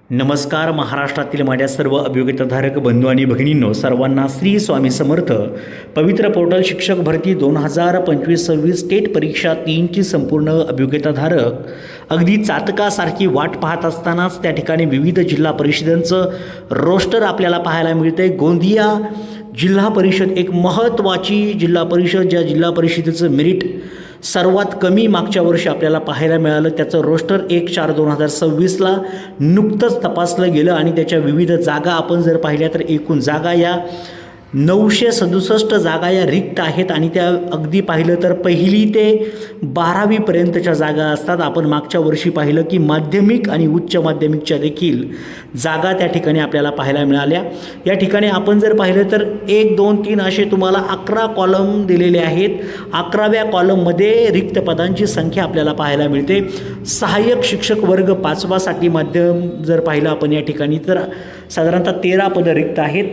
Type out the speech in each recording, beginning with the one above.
नमस्कार. महाराष्ट्रातील माझ्या सर्व अभियोग्यताधारक बंधू आणि भगिनींनो, सर्वांना श्री स्वामी समर्थ. पवित्र पोर्टल शिक्षक भरती 2025-26 स्टेट परीक्षा 3ची संपूर्ण अभियोग्यताधारक अगदी चातकासारखी वाट पाहत असतानाच त्या ठिकाणी विविध जिल्हा परिषदांचं रोस्टर आपल्याला पाहायला मिळते. गोंदिया जिल्हा परिषद एक महत्त्वाची जिल्हा परिषद, ज्या जिल्हा परिषदेचं मेरिट सर्वात कमी मागच्या वर्षी आपल्याला पाहायला मिळालं. त्याचं रोस्टर 1/4/2026ला नुकतंच तपासलं गेलं आणि त्याच्या विविध जागा आपण जर पाहिल्या तर एकूण जागा या 967 जागा या रिक्त आहेत आणि त्या अगदी पाहिलं तर 1ली ते 12वीपर्यंतच्या जागा असतात. आपण मागच्या वर्षी पाहिलं की माध्यमिक आणि उच्च माध्यमिकच्या देखील जागा त्या ठिकाणी आपल्याला पाहायला मिळाल्या. या ठिकाणी आपण जर पाहिलं तर 1, 2, 3 असे तुम्हाला 11 कॉलम दिलेले आहेत. 11व्या कॉलममध्ये रिक्त पदांची संख्या आपल्याला पाहायला मिळते. सहाय्यक शिक्षक वर्ग 5साठी माध्यम जर पाहिलं आपण या ठिकाणी तर साधारणतः 13 पदं रिक्त आहेत.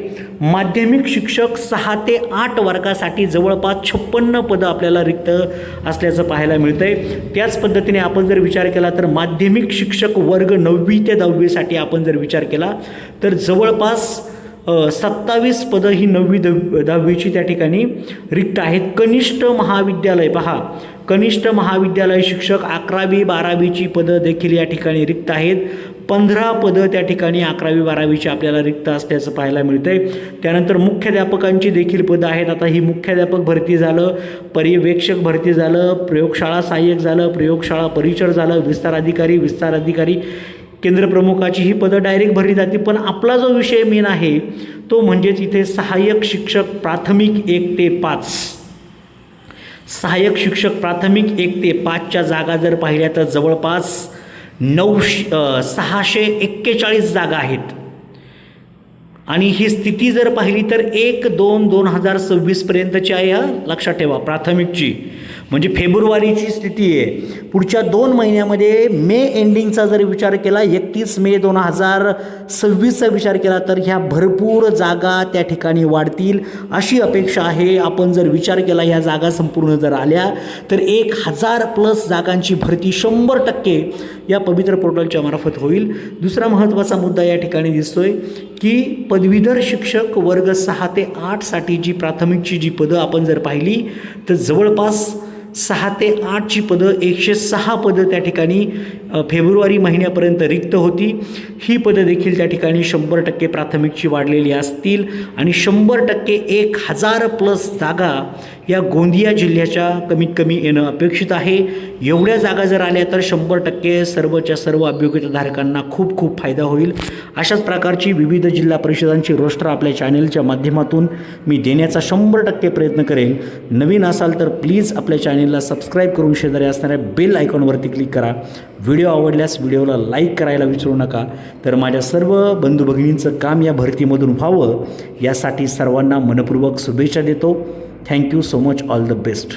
माध्यमिक शिक्षक 6 ते 8 वर्गासाठी जवळपास 56 पदं आपल्याला रिक्त असल्याचं पाहायला मिळतं आहे. त्याच पद्धतीने आपण जर विचार केला तर माध्यमिक शिक्षक वर्ग 9वी ते 10वीसाठी आपण जर विचार केला तर जवळपास 27 पदं ही 9वी 10वीची त्या ठिकाणी रिक्त आहेत. कनिष्ठ महाविद्यालय पहा, कनिष्ठ महाविद्यालय शिक्षक 11वी 12वीची पदं देखील या ठिकाणी रिक्त आहेत. 15 पदं त्या ठिकाणी 11वी 12वीची आपल्याला रिक्त असल्याचं पाहायला मिळतं आहे. त्यानंतर मुख्याध्यापकांची देखील पदं आहेत. आता ही मुख्याध्यापक भरती झालं, पर्यवेक्षक भरती झालं, प्रयोगशाळा सहाय्यक झालं, प्रयोगशाळा परिचर झालं, विस्तार अधिकारी केंद्रप्रमुखाची ही पदं डायरेक्ट भरली जाते. पण आपला जो विषय मेन आहे तो म्हणजेच इथे सहाय्यक शिक्षक प्राथमिक 1 ते 5, सहाय्यक शिक्षक प्राथमिक 1 ते 5च्या जागा जर पाहिल्या तर जवळपास 641 जागा आहेत. आणि ही स्थिती जर पाहिली तर 1/2/2026पर्यंतची आहे. लक्षात ठेवा, प्राथमिकची म्हणजे फेब्रुवारीची स्थिती आहे. पुढच्या 2 महिन्यामध्ये मे एंडिंगचा जर विचार केला, 31 मे 2026चा विचार केला तर ह्या भरपूर जागा त्या ठिकाणी वाढतील अशी अपेक्षा आहे. आपण जर विचार केला ह्या जागा संपूर्ण जर आल्या तर 1000+ जागांची भरती 100% या पवित्र पोर्टलच्या मार्फत होईल. दुसरा महत्त्वाचा मुद्दा या ठिकाणी दिसतोय की पदवीधर शिक्षक वर्ग 6 ते 8साठी जी प्राथमिकची जी पदं आपण जर पाहिली तर जवळपास 6 ते 8ची पदं 106 पदं त्या ठिकाणी फेब्रुवारी महिन्यापर्यंत रिक्त होती. ही पदं देखील त्या ठिकाणी 100% प्राथमिकची वाढलेली असतील आणि 100% 1000+ जागा या गोंदिया जिल्ह्याच्या कमीत कमी येणं अपेक्षित आहे. एवढ्या जागा जर आल्या तर 100% सर्वच्या सर्व अभियोग्यताधारकांना खूप खूप फायदा होईल. अशाच प्रकारची विविध जिल्हा परिषदांची रोस्टर आपल्या चॅनेलच्या माध्यमातून मी देण्याचा 100% प्रयत्न करेन. नवीन असाल तर प्लीज आपल्या चॅनेलला सबस्क्राईब करून शेजारी असणाऱ्या बेल आयकॉनवरती क्लिक करा. व्हिडिओ आवडल्यास व्हिडिओला लाईक करायला विसरू नका. तर माझ्या सर्व बंधू भगिनींचं काम या भरतीमधून व्हावं यासाठी सर्वांना मनपूर्वक शुभेच्छा देतो. Thank you so much. All the best.